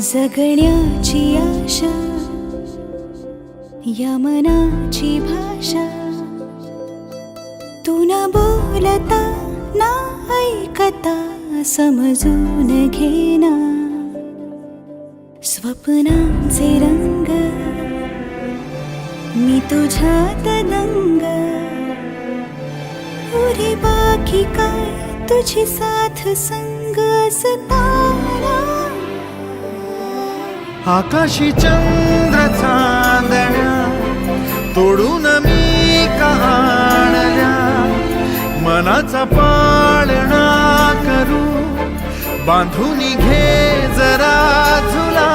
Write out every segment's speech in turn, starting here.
जगण्याची आशा या मनाची भाषा, तू न बोलता ना ऐकता समजून घेना. स्वप्नांचे रंग मी तुझ्यात दंग, पुरी बाकी काय तुझी साथ संग असताना. आकाशी चंद्र चांदण्या तोडून मी कहाणल्या, मनाचा पाळणा करू बांधून घे जरा झुला.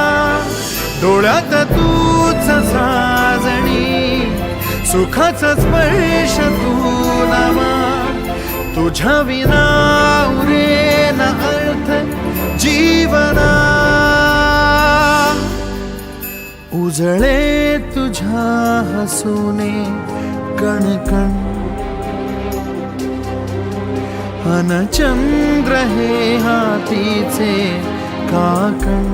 डोळ्यात तूच साजणी, सुखाचा स्पर्श तू नामा. तुझ्या विना उरेन अर्थ जीवना. उजळे तुझ्या हसूने कणकण, अन चंद्र हे हातीचे काकण.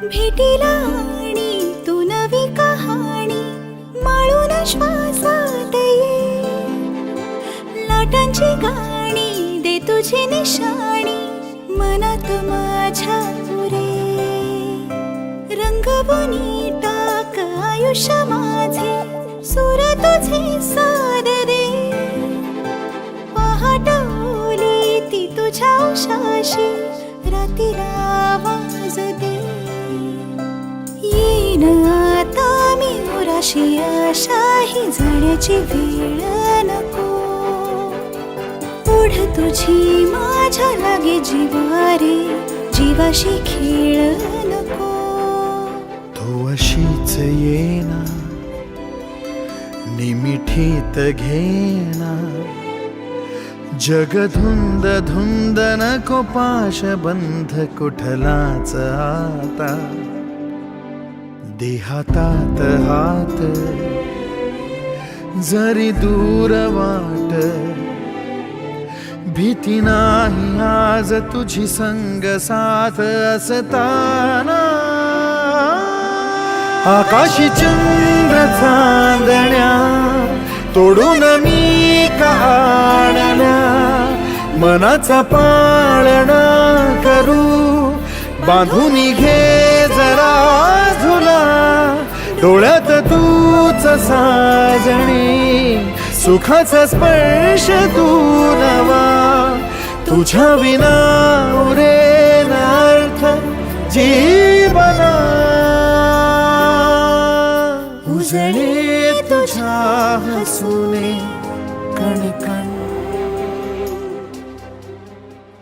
भेटीला आणि तू नवी कहाणी माळून श्वासात ये. लाटांची गाणी दे तुझी निशाणी मनात माझ्या पुरे. रंगवून टाक आयुष्य माझे, सूर तुझे साद दे. पहाट ओली ती तुझ्या उशाशी, रातीला आवाज दे. येईन आता मी उराशी आशाही, जाण्याची वेळ नको. पुढ तुझी माझ्या लागे जिवारे, जीवाशी खेळ नको. तू अशीच येना निमिठीत घेना. जग धुंद धुंद नको पाश बंध कुठलाच आता. देहातात हात जरी दूर वाट, भीती नाही आज तुझी संग साथ असताना. आकाशी चंद्र चांदण्या तोडून मी कहाणल्या, मनाचा पाळणा करू बांधून घे जरा झुला. डोळ्यात तूच साजणी, सुखाचा स्पर्श तू नवा. तुझ्या विना उरेन अर्थ जीवना. उजळे तुझ्या हसू